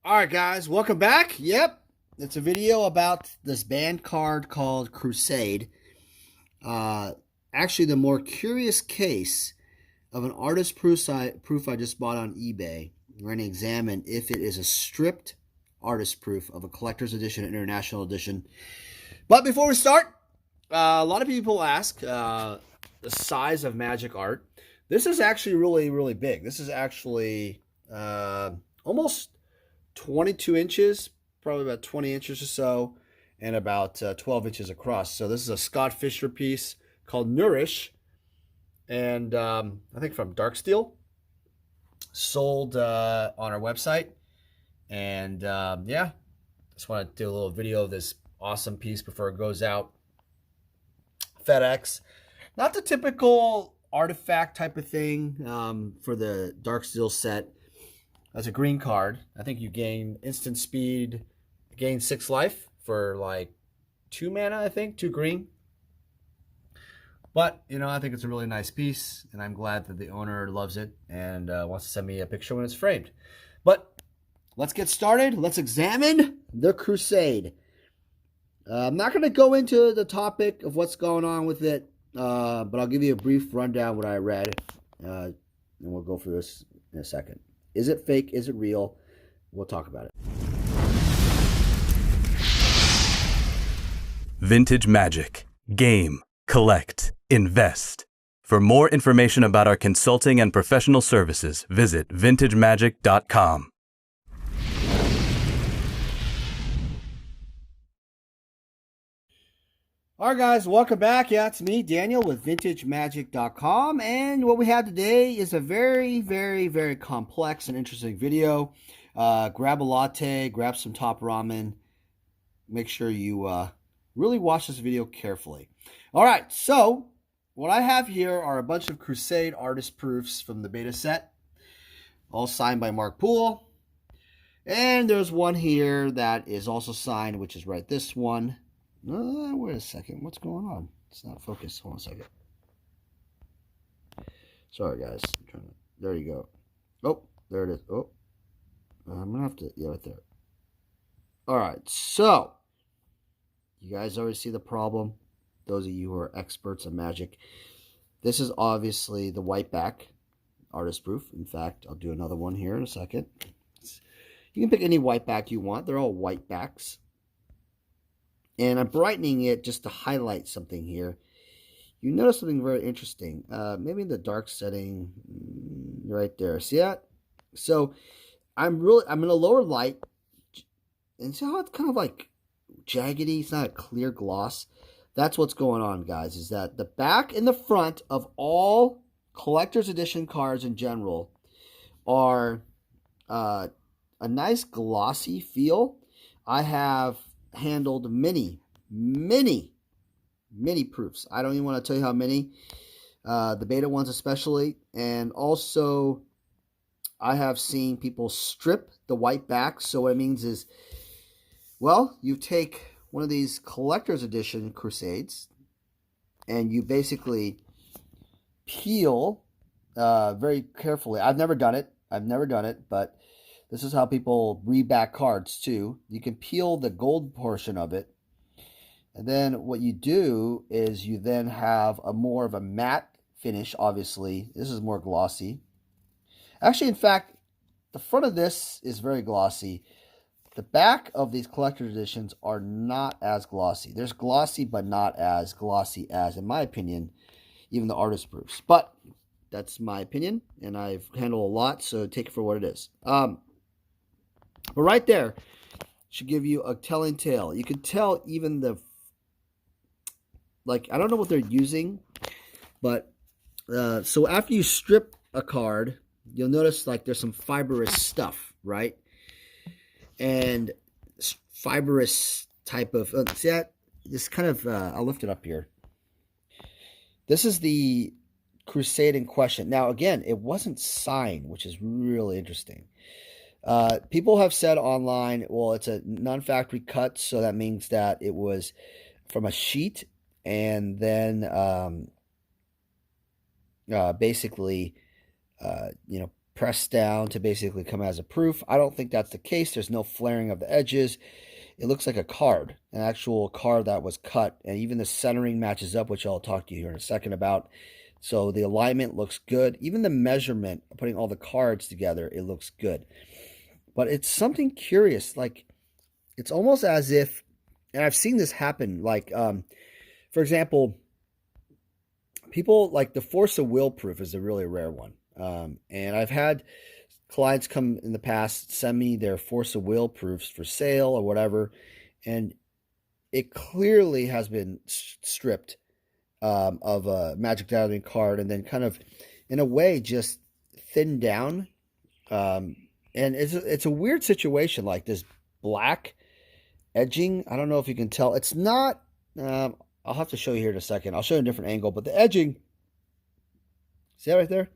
All right, guys, welcome back. Yep, it's a video about this band card called Crusade. Actually, the more curious case of an artist proof I just bought on eBay. We're going to examine if it is a stripped artist proof of a collector's edition, international edition. But before we start, a lot of people ask the size of Magic art. This is actually really, really big. This is actually almost 22 inches, probably about 20 inches or so, and about 12 inches across. So this is a Scott Fisher piece called Nourish, and I think from Dark Steel, sold on our website. And yeah, just want to do a little video of this awesome piece before it goes out. FedEx, not the typical artifact type of thing for the Dark Steel set. That's a green card. I think you gain instant speed, gain 6 life for like 2 mana, I think, 2 green. But, you know, I think it's a really nice piece, and I'm glad that the owner loves it and wants to send me a picture when it's framed. But let's get started. Let's examine the Crusade. I'm not going to go into the topic of what's going on with it, but I'll give you a brief rundown of what I read, and we'll go through this in a second. Is it fake? Is it real? We'll talk about it. Vintage Magic. Game, collect, invest. For more information about our consulting and professional services, visit vintagemagic.com. All right, guys, welcome back. Yeah, it's me, Daniel, with vintagemagic.com. And what we have today is a very, very, very complex and interesting video. Grab a latte, grab some top ramen. Make sure you really watch this video carefully. All right, so what I have here are a bunch of Crusade artist proofs from the beta set, all signed by Mark Poole. And there's one here that is also signed, which is right this one. Wait a second. What's going on? It's not focused. Hold on a second. Sorry, guys. There you go. Oh, there it is. Oh, I'm going to have to... Yeah, right there. All right. So, you guys already see the problem. Those of you who are experts in Magic. This is obviously the white back artist proof. In fact, I'll do another one here in a second. You can pick any white back you want. They're all white backs. And I'm brightening it just to highlight something here. You notice something very interesting. Maybe in the dark setting, right there. See that? So I'm in a lower light. And see how it's kind of like jaggedy? It's not a clear gloss. That's what's going on, guys, is that the back and the front of all collector's edition cards in general are a nice glossy feel. I have handled many proofs. I don't even want to tell you how many, the beta ones especially, and also I have seen people strip the white back. So what it means is, well, you take one of these collector's edition Crusades and you basically peel very carefully. I've never done it, but this is how people reback cards too. You can peel the gold portion of it. And then what you do is you then have more of a matte finish, obviously. This is more glossy. Actually, in fact, the front of this is very glossy. The back of these collector's editions are not as glossy. There's glossy, but not as glossy as, in my opinion, even the artist proofs. But that's my opinion, and I've handled a lot, so take it for what it is. But right there should give you a telling tale. You can tell even the, like, I don't know what they're using, but so after you strip a card, you'll notice like there's some fibrous stuff, right? And fibrous type of, see that? This kind of, I'll lift it up here. This is the Crusade in question. Now, again, it wasn't signed, which is really interesting. People have said online, well, it's a non-factory cut, so that means that it was from a sheet and then basically, pressed down to basically come as a proof. I don't think that's the case. There's no flaring of the edges. It looks like a card, an actual card that was cut, and even the centering matches up, which I'll talk to you here in a second about. So the alignment looks good. Even the measurement, putting all the cards together, it looks good. But it's something curious. Like, it's almost as if, and I've seen this happen, like, for example, people like the Force of Will proof is a really rare one. And I've had clients come in the past, send me their Force of Will proofs for sale or whatever, and it clearly has been stripped of a Magic the Gathering card, and then kind of, in a way, just thinned down. And it's a weird situation, like this black edging. I don't know if you can tell. It's not. I'll have to show you here in a second. I'll show you a different angle, but the edging, see that right there?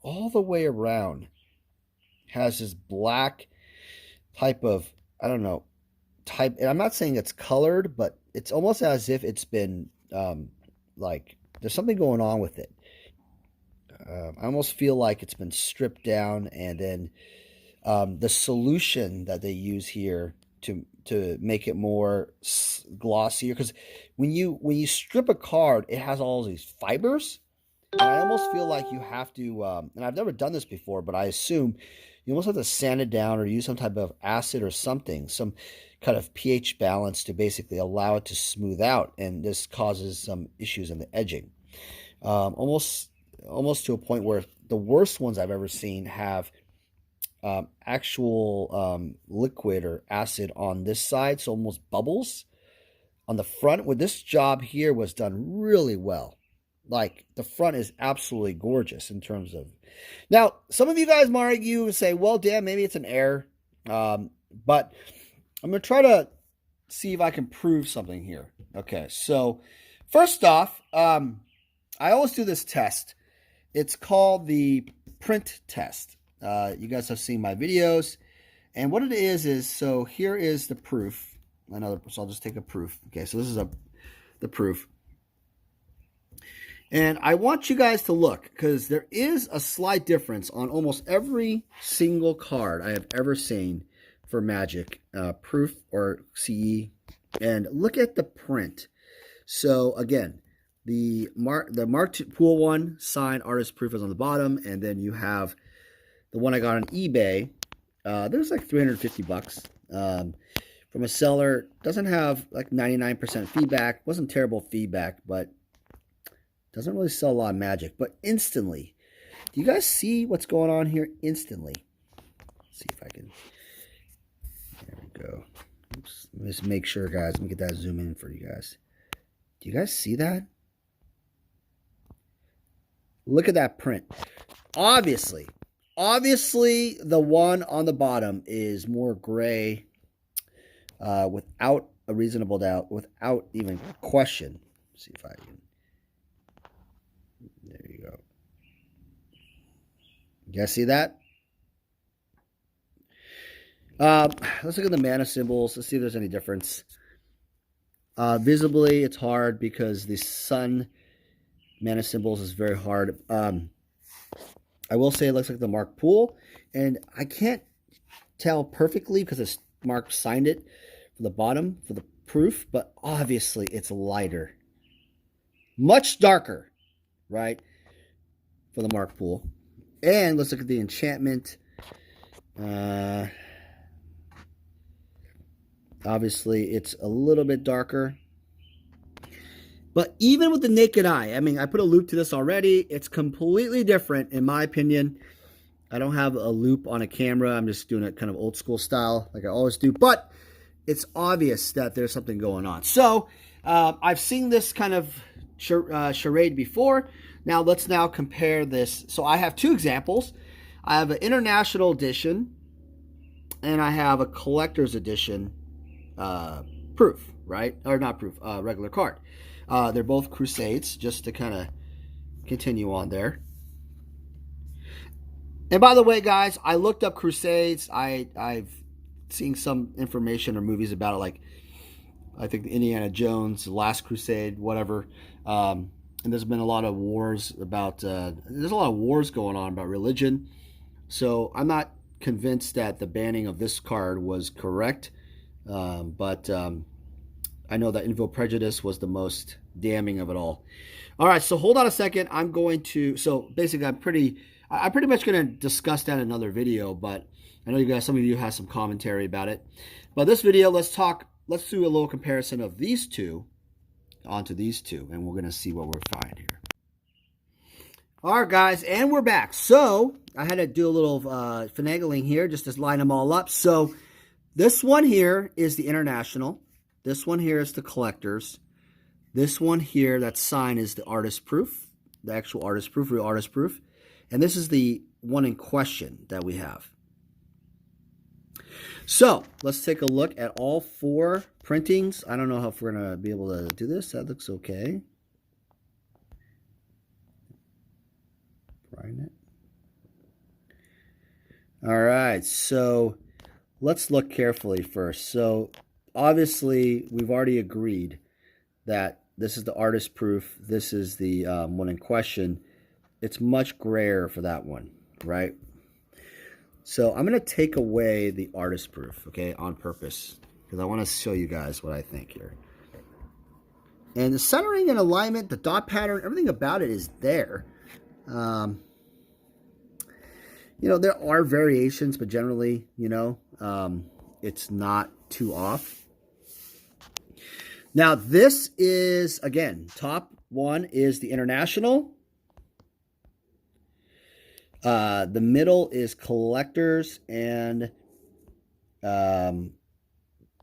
All the way around has this black type of, I don't know, type. And I'm not saying it's colored, but it's almost as if it's been, like, there's something going on with it. I almost feel like it's been stripped down, and then the solution that they use here to make it more glossier, because when you strip a card, it has all these fibers, and I almost feel like you have to, and I've never done this before, but I assume you almost have to sand it down or use some type of acid or something, some kind of pH balance to basically allow it to smooth out, and this causes some issues in the edging, almost to a point where the worst ones I've ever seen have actual liquid or acid on this side, so almost bubbles on the front. With this job here was done really well. Like, the front is absolutely gorgeous in terms of. Now, some of you guys might argue and say, well, damn, maybe it's an error. But I'm going to try to see if I can prove something here. Okay, so first off, I always do this test. It's called the print test. You guys have seen my videos. And what it is so here is the proof. So I'll just take a proof. Okay, so this is the proof. And I want you guys to look, because there is a slight difference on almost every single card I have ever seen for Magic, proof or CE. And look at the print. So again, the Mark Pool one signed artist proof is on the bottom, and then you have the one I got on eBay. There's like $350 from a seller. Doesn't have like 99% feedback. Wasn't terrible feedback, but doesn't really sell a lot of Magic. But instantly, do you guys see what's going on here? Instantly. Let's see if I can. There we go. Oops. Let me just make sure, guys. Let me get that zoom in for you guys. Do you guys see that? Look at that print. Obviously, the one on the bottom is more gray, without a reasonable doubt, without even question. Let's see if I can. There you go. You guys see that? Let's look at the mana symbols. Let's see if there's any difference. Visibly, it's hard because the sun mana symbols is very hard. I will say it looks like the Mark Pool, and I can't tell perfectly because Mark signed it for the bottom for the proof, but obviously it's lighter, much darker, right, for the Mark Pool. And let's look at the enchantment. Obviously it's a little bit darker. But even with the naked eye, I mean, I put a loop to this already. It's completely different, in my opinion. I don't have a loop on a camera. I'm just doing it kind of old school style, like I always do. But it's obvious that there's something going on. So I've seen this kind of charade before. Now let's now compare this. So I have two examples. I have an international edition, and I have a collector's edition proof, right? Or not proof, regular card. They're both Crusades, just to kind of continue on there. And by the way, guys, I looked up Crusades. I've seen some information or movies about it, like I think the Indiana Jones, The Last Crusade, whatever. And there's been a lot of wars about, there's a lot of wars going on about religion. So I'm not convinced that the banning of this card was correct, but I know that Invil Prejudice was the most damning of it all. All right, so hold on a second. I'm going to, so basically I'm pretty much going to discuss that in another video, but I know you guys, some of you have some commentary about it. But this video, let's do a little comparison of these two onto these two, and we're going to see what we're finding here. All right, guys, and we're back. So I had to do a little finagling here just to line them all up. So this one here is the international. This one here is the collectors. This one here, that sign, is the artist proof, the actual artist proof, real artist proof. And this is the one in question that we have. So let's take a look at all four printings. I don't know if we're going to be able to do this. That looks okay. It. All right, so let's look carefully first. So obviously we've already agreed that this is the artist proof. This is the one in question. It's much grayer for that one, right? So I'm going to take away the artist proof, okay, on purpose, because I want to show you guys what I think here. And the centering and alignment, the dot pattern, everything about it is there. You know, there are variations, but generally, you know, it's not too off. Now, this is, again, top one is the international. The middle is collectors, and what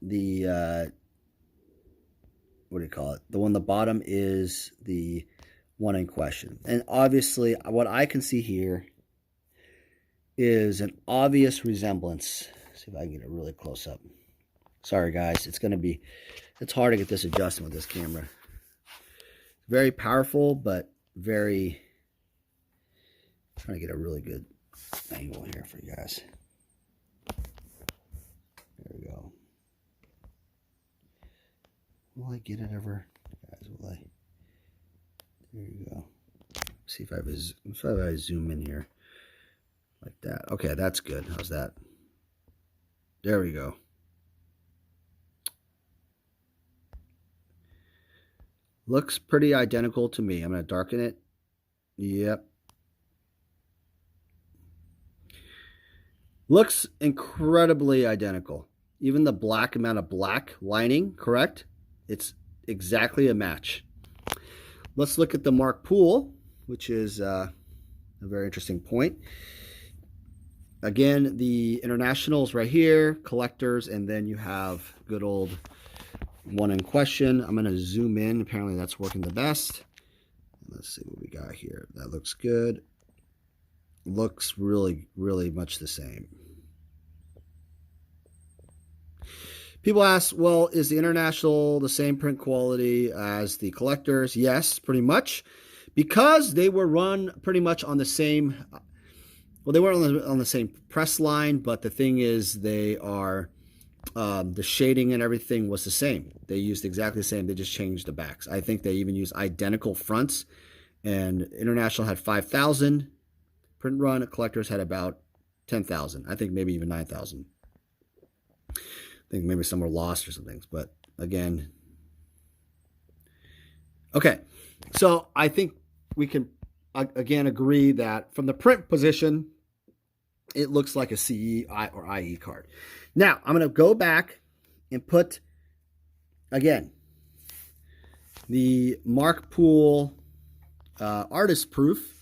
do you call it? The one on the bottom is the one in question. And obviously, what I can see here is an obvious resemblance. Let's see if I can get it really close up. Sorry, guys. It's hard to get this adjustment with this camera. Very powerful, but very... I'm trying to get a really good angle here for you guys. There we go. Will I get it ever? Guys, will I? There you go. See if I zoom in here. Like that. Okay, that's good. How's that? There we go. Looks pretty identical to me. I'm going to darken it. Yep. Looks incredibly identical. Even the black amount of black lining, correct? It's exactly a match. Let's look at the mark pool, which is a very interesting point. Again, the internationals right here, collectors, and then you have good old one in question. I'm going to zoom in. Apparently that's working the best. Let's see what we got here. That looks good. Looks really, really much the same. People ask, well, is the international the same print quality as the collectors? Yes, pretty much. Because they were run pretty much on the same... Well, they weren't on the same press line, but the thing is they are, the shading and everything was the same. They used exactly the same. They just changed the backs. I think they even used identical fronts, and International had 5,000 print run. Collectors had about 10,000. I think maybe even 9,000. I think maybe some were lost or some things, but again. Okay, so I think we can, again, agree that from the print position, it looks like a CE or IE card. Now, I'm going to go back and put, again, the Mark Pool artist proof,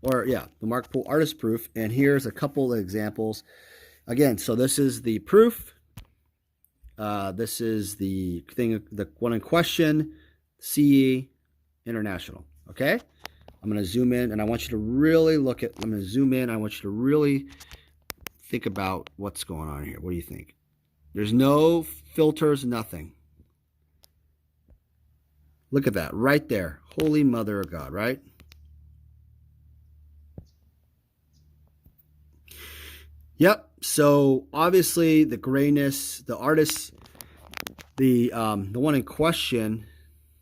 the Mark Pool artist proof, and here's a couple of examples. Again, so this is the proof. This is the thing, the one in question, CE International, okay? I'm going to zoom in, and I want you to really look at, I'm going to zoom in. I want you to really think about what's going on here. What do you think? There's no filters, nothing. Look at that right there. Holy Mother of God, right? Yep. So obviously the grayness, the artist, the one in question,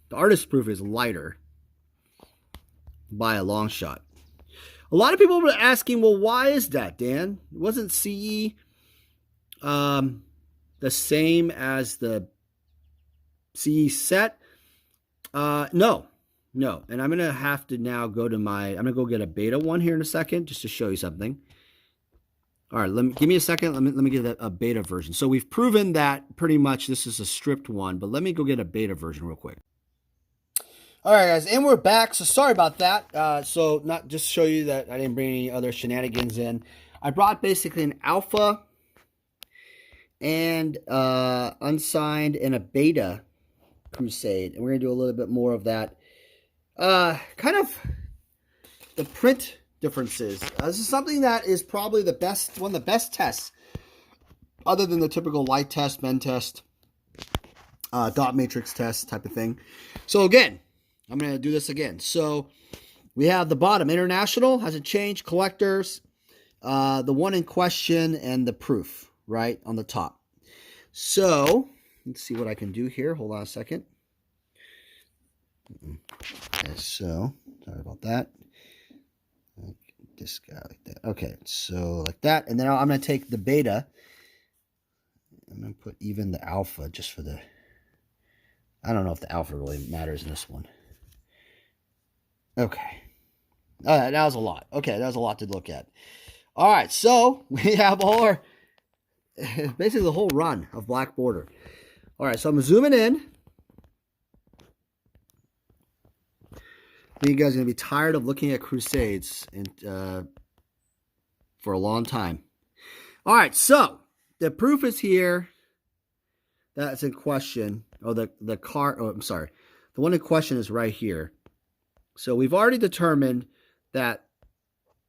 the artist proof is lighter by a long shot. A lot of people were asking, well, why is that, Dan? Wasn't CE the same as the CE set? No. And I'm going to have to now go to I'm going to go get a beta one here in a second just to show you something. All right, give me a second. Let me get a beta version. So we've proven that pretty much this is a stripped one, but let me go get a beta version real quick. All right, guys, and we're back. So sorry about that. So not just show you that I didn't bring any other shenanigans in. I brought basically an alpha and unsigned and a beta Crusade, and we're gonna do a little bit more of that. Kind of the print differences. This is something that is probably one of the best tests, other than the typical light test, bend test, dot matrix test type of thing. So again, I'm going to do this again. So we have the bottom, international, hasn't changed, collectors, the one in question, and the proof, right, on the top. So let's see what I can do here. Hold on a second. Okay, so sorry about that. This guy like that. Okay, so like that. And then I'm going to take the beta. I'm going to put even the alpha just for the... I don't know if the alpha really matters in this one. Okay. That was a lot. Okay, that was a lot to look at. All right, so we have all our... basically the whole run of Black Border. All right, so I'm zooming in. You guys are going to be tired of looking at Crusades for a long time. All right, so the proof is here. That's in question. Oh, the card. Oh, I'm sorry. The one in question is right here. So we've already determined that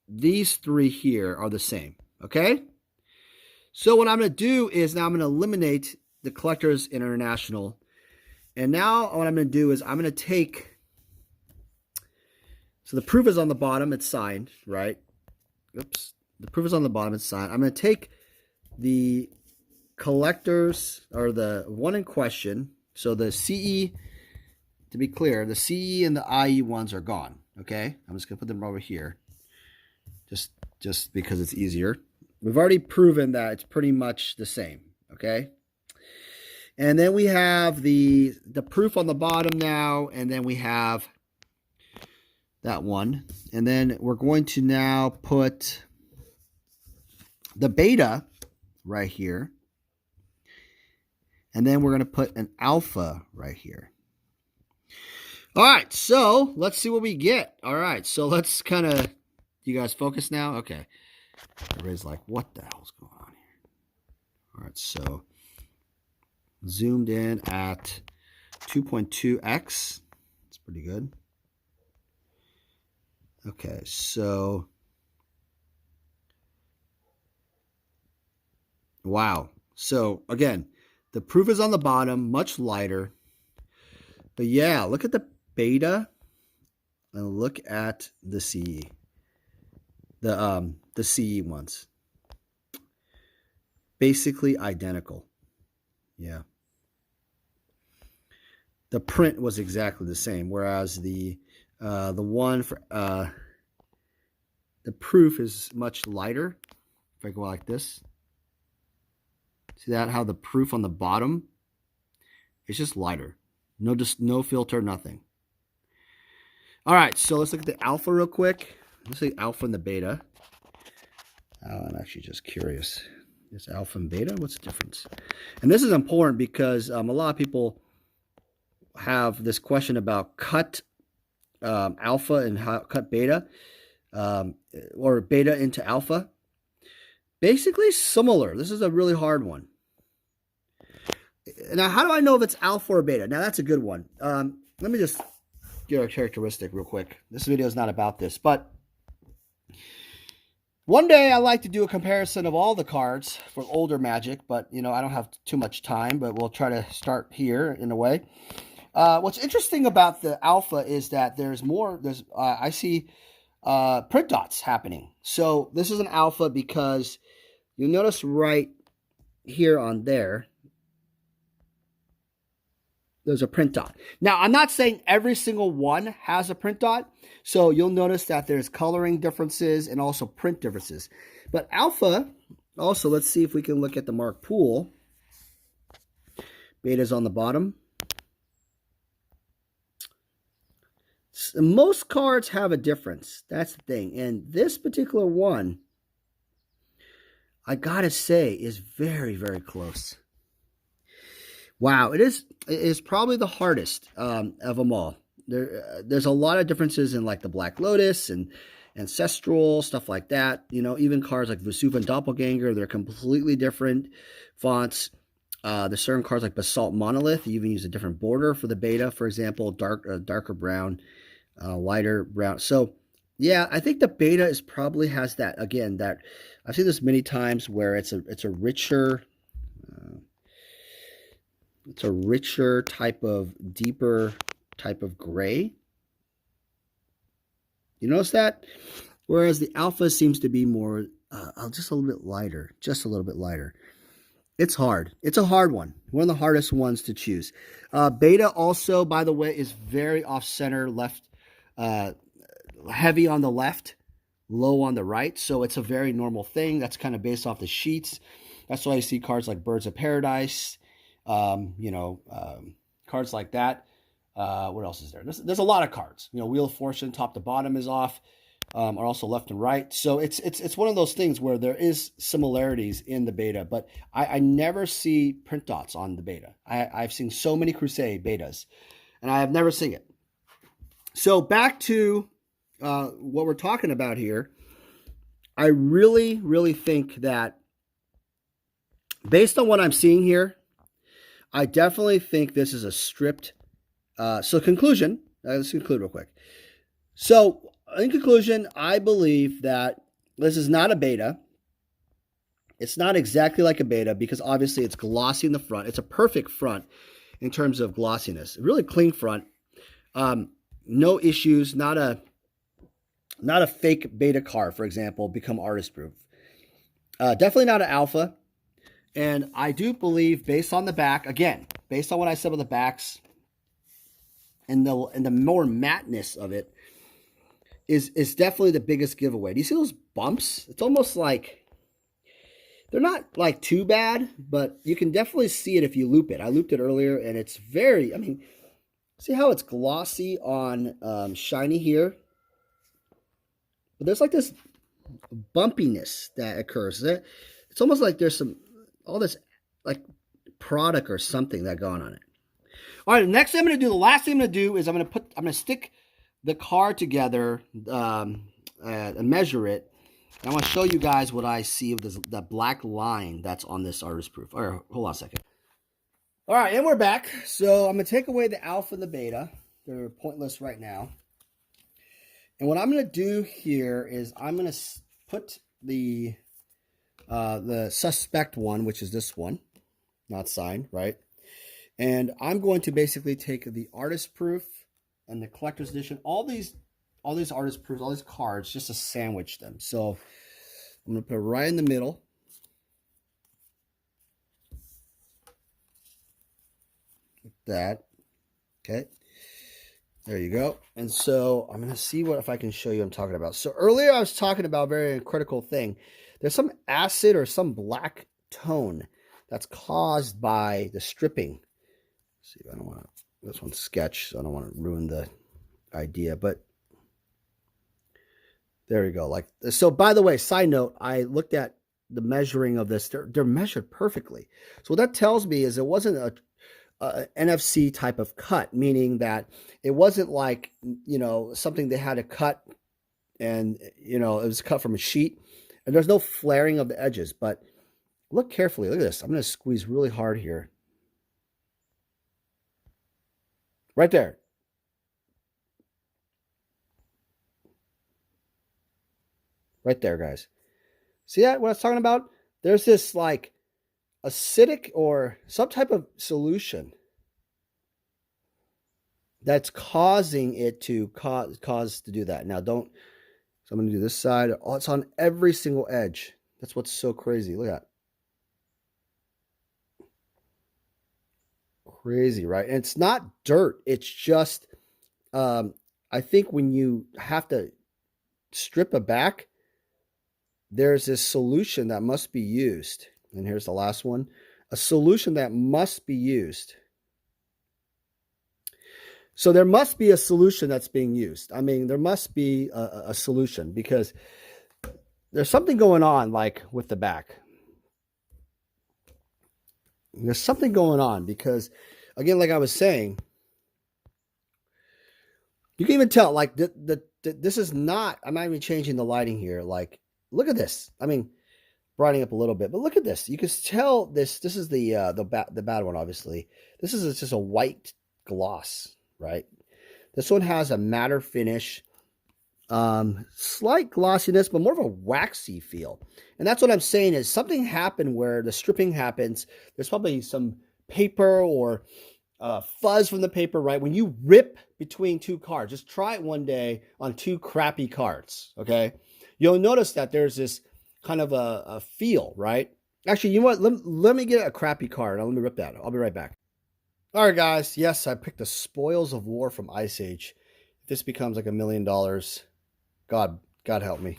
these three here are the same. Okay. So what I'm going to do is now I'm going to eliminate the Collectors International, and now what I'm going to do is I'm going to take. So the proof is on the bottom, it's signed, right? Oops. The proof is on the bottom, it's signed. I'm going to take the collectors, or the one in question. So the CE, to be clear, the CE and the IE ones are gone, okay? I'm just going to put them over here, just because it's easier. We've already proven that it's pretty much the same, okay? And then we have the proof on the bottom now, and then we have that one. And then we're going to now put the beta right here. And then we're going to put an alpha right here. All right, so let's see what we get. All right, so let's kind of, you guys focus now? Okay. Everybody's like, what the hell's going on here? All right, so zoomed in at 2.2x. It's pretty good. Okay, so wow. So again, the proof is on the bottom, much lighter. But yeah, look at the beta and look at the CE. The CE ones. Basically identical. Yeah. The print was exactly the same, whereas the one for the proof is much lighter. If I go like this, see that, how the proof on the bottom is just lighter, no filter, nothing. All right, so let's look at the alpha real quick. Let's see alpha and the beta. I'm actually just curious. Is alpha and beta? What's the difference? And this is important because a lot of people have this question about cut alpha and how cut beta, or beta into alpha. Basically similar. This is a really hard one. Now, how do I know if it's alpha or beta? Now, that's a good one. Let me just get a characteristic real quick. This video is not about this, but one day I like to do a comparison of all the cards for older Magic, but I don't have too much time, but we'll try to start here in a way. What's interesting about the alpha is that I see print dots happening. So this is an alpha because you'll notice right here on there, there's a print dot. Now, I'm not saying every single one has a print dot, so you'll notice that there's coloring differences and also print differences. But alpha, also, let's see if we can look at the mark pool. Beta's on the bottom. Most cards have a difference. That's the thing. And this particular one, I gotta say, is very, very close. Wow, it is probably the hardest of them all. There's a lot of differences in like the Black Lotus and Ancestral, stuff like that. You know, even cards like Vesuva and Doppelganger, they're completely different fonts. There's certain cards like Basalt Monolith. You even use a different border for the beta, for example, darker brown, lighter brown. So, yeah, I think the beta is probably has that, again, that I've seen this many times where it's a richer type of deeper type of gray. You notice that? Whereas the alpha seems to be more, just a little bit lighter, It's hard. It's a hard one. One of the hardest ones to choose. Beta also, by the way, is very off-center, left, heavy on the left, low on the right. So it's a very normal thing. That's kind of based off the sheets. That's why you see cards like Birds of Paradise, cards like that. What else is there? There's a lot of cards. You know, Wheel of Fortune, top to bottom is off, are also left and right. So it's one of those things where there is similarities in the beta, but I never see print dots on the beta. I've seen so many Crusade betas, and I have never seen it. So back to what we're talking about here. I really, really think that based on what I'm seeing here, I definitely think this is a stripped. So conclusion, let's conclude real quick. So in conclusion, I believe that this is not a beta. It's not exactly like a beta because obviously it's glossy in the front. It's a perfect front in terms of glossiness. Really clean front. No issues. Not a fake beta card, for example, become artist proof. Definitely not an alpha. And I do believe, based on the back, again, based on what I said about the backs and the more matteness of it, is definitely the biggest giveaway. Do you see those bumps? It's almost like they're not like too bad, but you can definitely see it if you loop it. I looped it earlier, and it's very, I mean, see how it's glossy on shiny here? But there's like this bumpiness that occurs. It's almost like there's all this like product or something that gone on it. All right, the next thing I'm going to do, the last thing I'm going to do is I'm going to stick the card together and measure it. And I want to show you guys what I see of the black line that's on this artist proof. All right, hold on a second. All right, and we're back. So I'm going to take away the alpha and the beta. They're pointless right now. And what I'm going to do here is I'm going to put the suspect one, which is this one, not signed, right? And I'm going to basically take the artist proof and the collector's edition, all these artist proofs, all these cards, just to sandwich them. So I'm going to put it right in the middle. Like that. Okay. There you go. And so I'm going to see if I can show you what I'm talking about. So earlier I was talking about a very critical thing. There's some acid or some black tone that's caused by the stripping. Let's see, I don't want to, this one's sketch, so I don't want to ruin the idea, but there you go. Like, so by the way, side note, I looked at the measuring of this. They're measured perfectly. So what that tells me is it wasn't a NFC type of cut, meaning that it wasn't like, you know, something they had to cut and, you know, it was cut from a sheet. And there's no flaring of the edges, but look carefully. Look at this. I'm going to squeeze really hard here. Right there. Right there, guys. See that? What I was talking about? There's this like acidic or some type of solution that's causing it to cause to do that. Now, don't. So I'm going to do this side. Oh, it's on every single edge. That's what's so crazy. Look at that. crazy, right? And it's not dirt. It's just, I think when you have to strip a back, there's this solution that must be used. And here's the last one. A solution that must be used. So there must be a solution that's being used. I mean, there must be a solution because there's something going on, like with the back. There's something going on because, again, like I was saying, you can even tell, like, this is not, I'm not even changing the lighting here. Like, look at this. I mean, brightening up a little bit, but look at this. You can tell this is the bad one, obviously. This is just a white gloss, right? This one has a matte finish, slight glossiness, but more of a waxy feel. And that's what I'm saying is something happened where the stripping happens. There's probably some paper or fuzz from the paper, right? When you rip between two cards, just try it one day on two crappy cards, okay? You'll notice that there's this kind of a feel, right? Actually, you know what? Let me get a crappy card. Let me rip that. I'll be right back. All right, guys. Yes, I picked the Spoils of War from Ice Age. If this becomes like $1 million, God help me.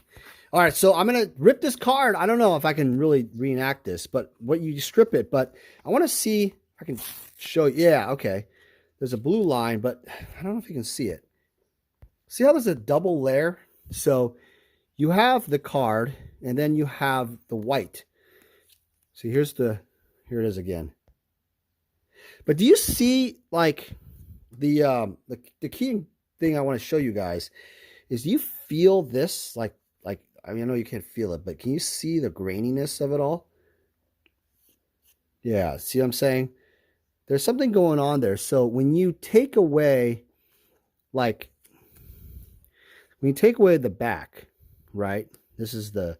All right, so I'm going to rip this card. I don't know if I can really reenact this, but what you strip it. But I want to see if I can show you. Yeah, okay. There's a blue line, but I don't know if you can see it. See how there's a double layer? So you have the card, and then you have the white. So here it is again. But do you see, like, the key thing I want to show you guys is, do you feel this? Like, I mean, I know you can't feel it, but can you see the graininess of it all? Yeah, see what I'm saying? There's something going on there. So when you take away, like, when you take away the back, right? This is the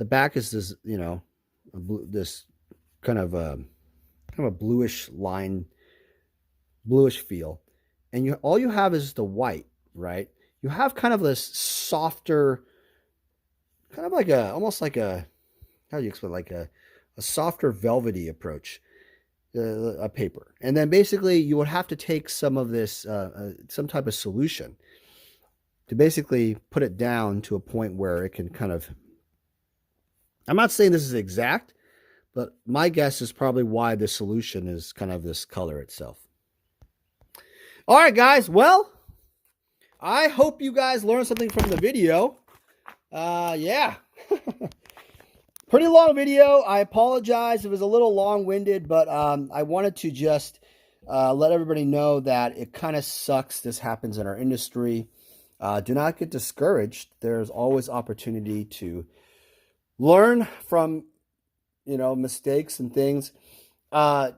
back is this, you know, this kind of a bluish line, bluish feel. And all you have is the white, right? You have kind of this softer, kind of like almost like how do you explain, like a softer velvety approach, a paper. And then basically you would have to take some of this, some type of solution to basically put it down to a point where it can kind of, I'm not saying this is exact, but my guess is probably why the solution is kind of this color itself. All right, guys. Well, I hope you guys learned something from the video. Yeah. Pretty long video. I apologize. It was a little long-winded, but I wanted to just let everybody know that it kind of sucks. This happens in our industry. Do not get discouraged. There's always opportunity to learn from, you know, mistakes and things.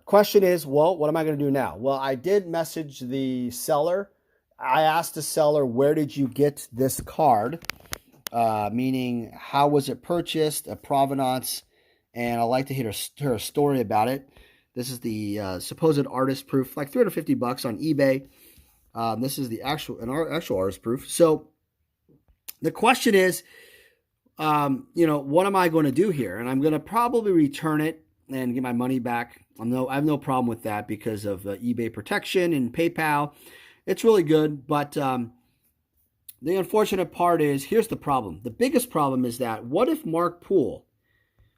Question is, well, what am I going to do now? Well, I did message the seller. I asked the seller, where did you get this card? Meaning, how was it purchased, a provenance, and I'd like to hear a story about it. This is the supposed artist proof, like $350 on eBay. This is the actual artist proof. So the question is, you know, what am I going to do here? And I'm going to probably return it and get my money back. I have no problem with that because of eBay protection and PayPal. It's really good, but the unfortunate part is, here's the problem. The biggest problem is that, what if Mark Poole,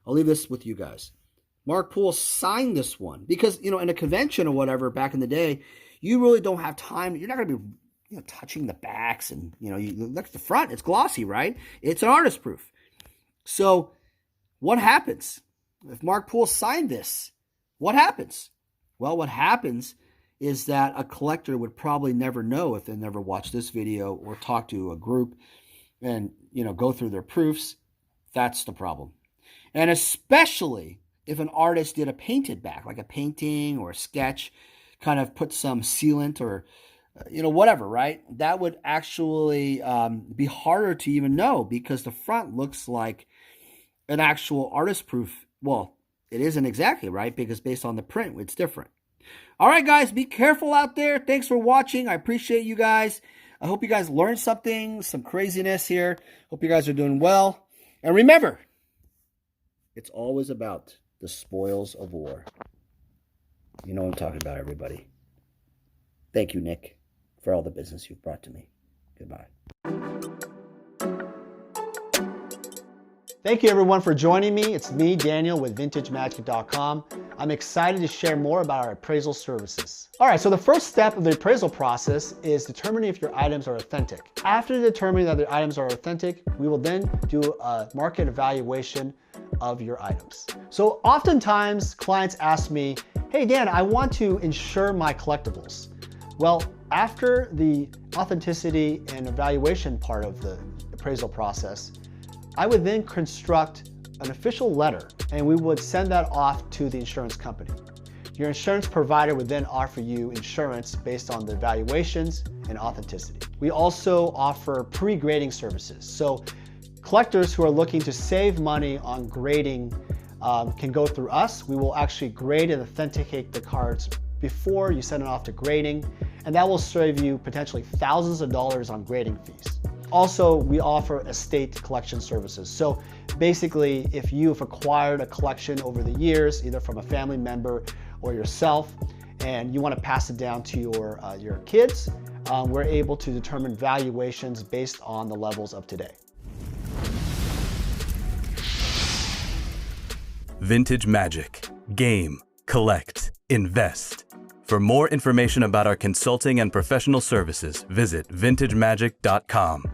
I'll leave this with you guys, Mark Poole signed this one? Because, you know, in a convention or whatever back in the day, you really don't have time. You're not going to be, you know, touching the backs, and, you know, you look at the front, it's glossy, right? It's an artist proof. So what happens if Mark Poole signed this? What happens? Well, what happens is that a collector would probably never know if they never watched this video or talk to a group and, you know, go through their proofs. That's the problem. And especially if an artist did a painted back, like a painting or a sketch, kind of put some sealant or, you know, whatever, right? That would actually be harder to even know, because the front looks like an actual artist proof. Well, it isn't exactly, right? Because based on the print, it's different. All right, guys, be careful out there. Thanks for watching. I appreciate you guys. I hope you guys learned something, some craziness here. Hope you guys are doing well. And remember, it's always about the spoils of war. You know what I'm talking about, everybody. Thank you, Nick, for all the business you've brought to me. Goodbye. Thank you everyone for joining me. It's me, Daniel, with VintageMagic.com. I'm excited to share more about our appraisal services. All right, so the first step of the appraisal process is determining if your items are authentic. After determining that the items are authentic, we will then do a market evaluation of your items. So oftentimes clients ask me, hey Dan, I want to insure my collectibles. Well, after the authenticity and evaluation part of the appraisal process, I would then construct an official letter and we would send that off to the insurance company. Your insurance provider would then offer you insurance based on the evaluations and authenticity. We also offer pre-grading services. So collectors who are looking to save money on grading can go through us. We will actually grade and authenticate the cards before you send it off to grading, and that will save you potentially thousands of dollars on grading fees. Also, we offer estate collection services. So basically, if you've acquired a collection over the years, either from a family member or yourself, and you want to pass it down to your kids, we're able to determine valuations based on the levels of today. Vintage Magic. Game, collect, invest. For more information about our consulting and professional services, visit vintagemagic.com.